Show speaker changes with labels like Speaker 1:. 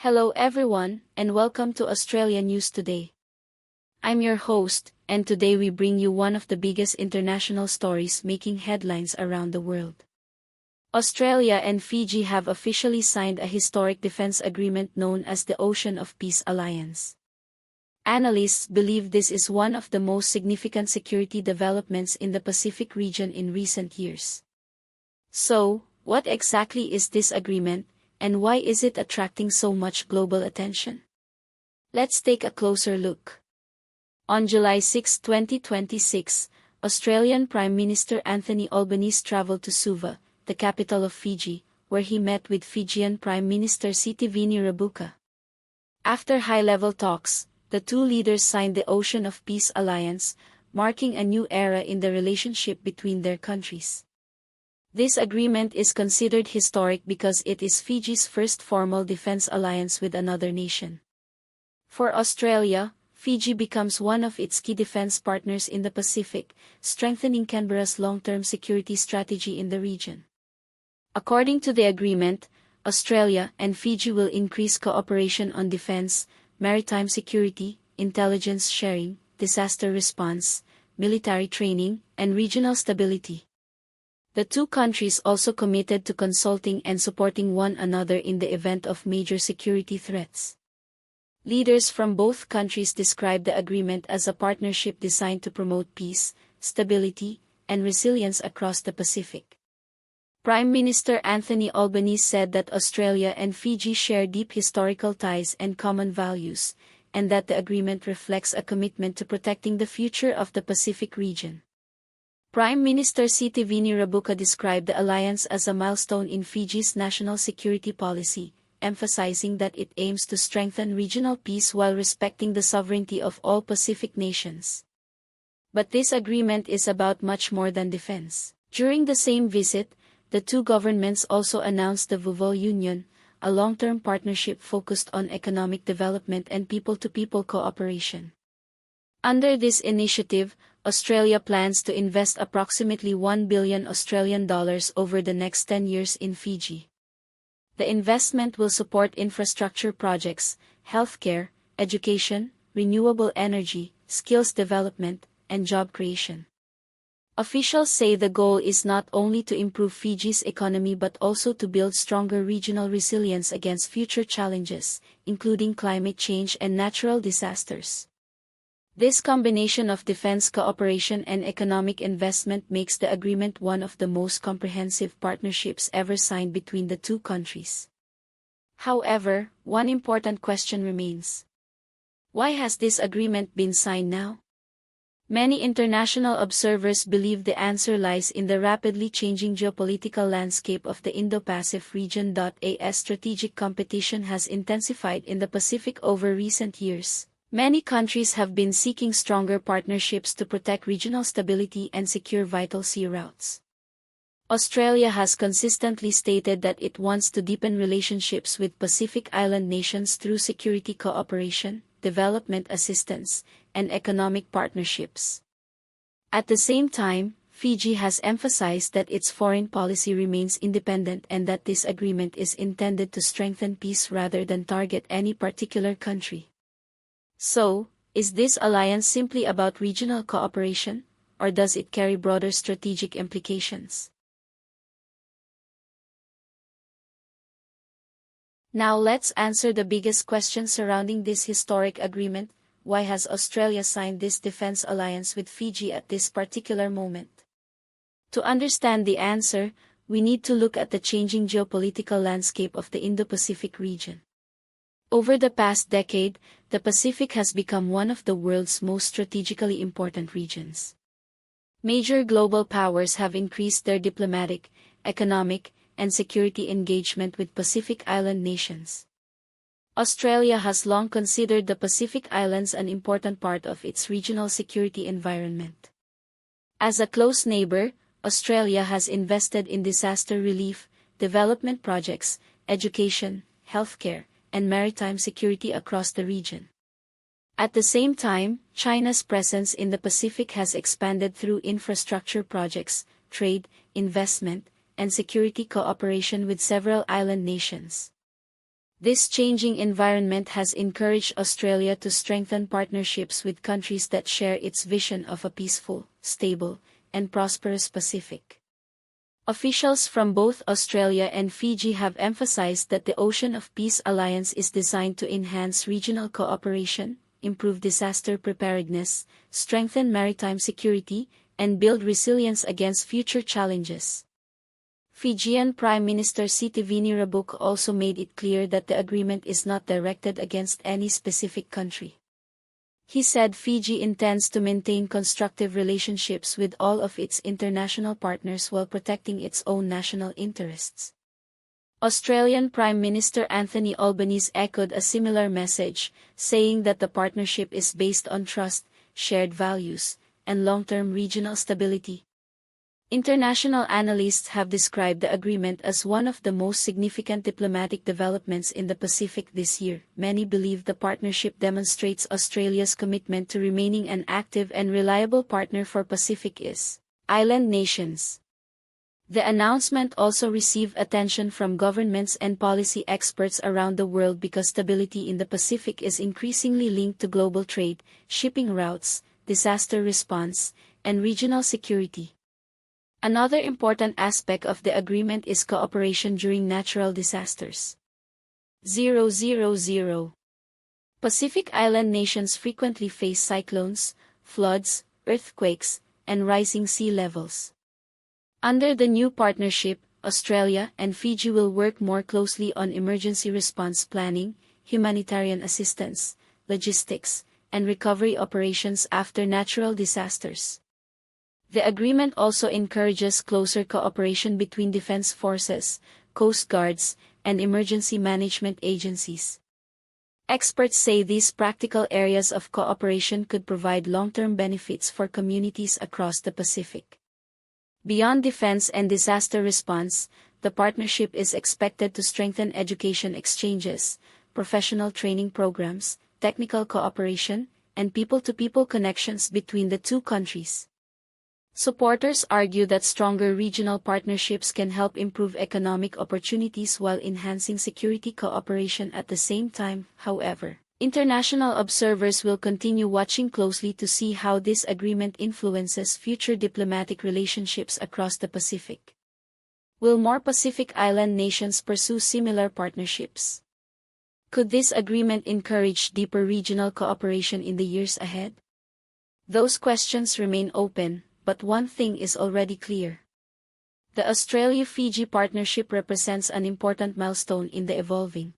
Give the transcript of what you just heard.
Speaker 1: Hello everyone, and welcome to Australia News Today. I'm your host, and today we bring you one of the biggest international stories making headlines around the world. Australia and Fiji have officially signed a historic defense agreement known as the Ocean of Peace Alliance. Analysts believe this is one of the most significant security developments in the Pacific region in recent years. So, what exactly is this agreement, and why is it attracting so much global attention? Let's take a closer look. On July 6, 2026, Australian Prime Minister Anthony Albanese traveled to Suva, the capital of Fiji, where he met with Fijian Prime Minister Sitiveni Rabuka. After high-level talks, the two leaders signed the Ocean of Peace Alliance, marking a new era in the relationship between their countries. This agreement is considered historic because it is Fiji's first formal defense alliance with another nation. For Australia, Fiji becomes one of its key defense partners in the Pacific, strengthening Canberra's long-term security strategy in the region. According to the agreement, Australia and Fiji will increase cooperation on defense, maritime security, intelligence sharing, disaster response, military training, and regional stability. The two countries also committed to consulting and supporting one another in the event of major security threats. Leaders from both countries described the agreement as a partnership designed to promote peace, stability, and resilience across the Pacific. Prime Minister Anthony Albanese said that Australia and Fiji share deep historical ties and common values, and that the agreement reflects a commitment to protecting the future of the Pacific region. Prime Minister Sitiveni Rabuka described the alliance as a milestone in Fiji's national security policy, emphasizing that it aims to strengthen regional peace while respecting the sovereignty of all Pacific nations. But this agreement is about much more than defense. During the same visit, the two governments also announced the Vuvale Union, a long-term partnership focused on economic development and people-to-people cooperation. Under this initiative, Australia plans to invest approximately $1 billion Australian dollars over the next 10 years in Fiji. The investment will support infrastructure projects, healthcare, education, renewable energy, skills development, and job creation. Officials say the goal is not only to improve Fiji's economy but also to build stronger regional resilience against future challenges, including climate change and natural disasters. This combination of defense cooperation and economic investment makes the agreement one of the most comprehensive partnerships ever signed between the two countries. However, one important question remains. Why has this agreement been signed now? Many international observers believe the answer lies in the rapidly changing geopolitical landscape of the Indo-Pacific region. As strategic competition has intensified in the Pacific over recent years, many countries have been seeking stronger partnerships to protect regional stability and secure vital sea routes. Australia has consistently stated that it wants to deepen relationships with Pacific Island nations through security cooperation, development assistance, and economic partnerships. At the same time, Fiji has emphasized that its foreign policy remains independent and that this agreement is intended to strengthen peace rather than target any particular country. So, is this alliance simply about regional cooperation, or does it carry broader strategic implications? Now let's answer the biggest question surrounding this historic agreement: why has Australia signed this defense alliance with Fiji at this particular moment? To understand the answer, we need to look at the changing geopolitical landscape of the Indo-Pacific region. Over the past decade, the Pacific has become one of the world's most strategically important regions. Major global powers have increased their diplomatic, economic, and security engagement with Pacific Island nations. Australia has long considered the Pacific Islands an important part of its regional security environment. As a close neighbor, Australia has invested in disaster relief, development projects, education, healthcare, and maritime security across the region. At the same time, China's presence in the Pacific has expanded through infrastructure projects, trade, investment, and security cooperation with several island nations. This changing environment has encouraged Australia to strengthen partnerships with countries that share its vision of a peaceful, stable, and prosperous Pacific. Officials from both Australia and Fiji have emphasized that the Ocean of Peace Alliance is designed to enhance regional cooperation, improve disaster preparedness, strengthen maritime security, and build resilience against future challenges. Fijian Prime Minister Sitiveni Rabuka also made it clear that the agreement is not directed against any specific country. He said Fiji intends to maintain constructive relationships with all of its international partners while protecting its own national interests. Australian Prime Minister Anthony Albanese echoed a similar message, saying that the partnership is based on trust, shared values, and long-term regional stability. International analysts have described the agreement as one of the most significant diplomatic developments in the Pacific this year. Many believe the partnership demonstrates Australia's commitment to remaining an active and reliable partner for Pacific island nations. The announcement also received attention from governments and policy experts around the world because stability in the Pacific is increasingly linked to global trade, shipping routes, disaster response, and regional security. Another important aspect of the agreement is cooperation during natural disasters. 000. Pacific Island nations frequently face cyclones, floods, earthquakes, and rising sea levels. Under the new partnership, Australia and Fiji will work more closely on emergency response planning, humanitarian assistance, logistics, and recovery operations after natural disasters. The agreement also encourages closer cooperation between defense forces, coast guards, and emergency management agencies. Experts say these practical areas of cooperation could provide long-term benefits for communities across the Pacific. Beyond defense and disaster response, the partnership is expected to strengthen education exchanges, professional training programs, technical cooperation, and people-to-people connections between the two countries. Supporters argue that stronger regional partnerships can help improve economic opportunities while enhancing security cooperation at the same time. However, international observers will continue watching closely to see how this agreement influences future diplomatic relationships across the Pacific. Will more Pacific Island nations pursue similar partnerships? Could this agreement encourage deeper regional cooperation in the years ahead? Those questions remain open, but one thing is already clear. The Australia-Fiji partnership represents an important milestone in the evolving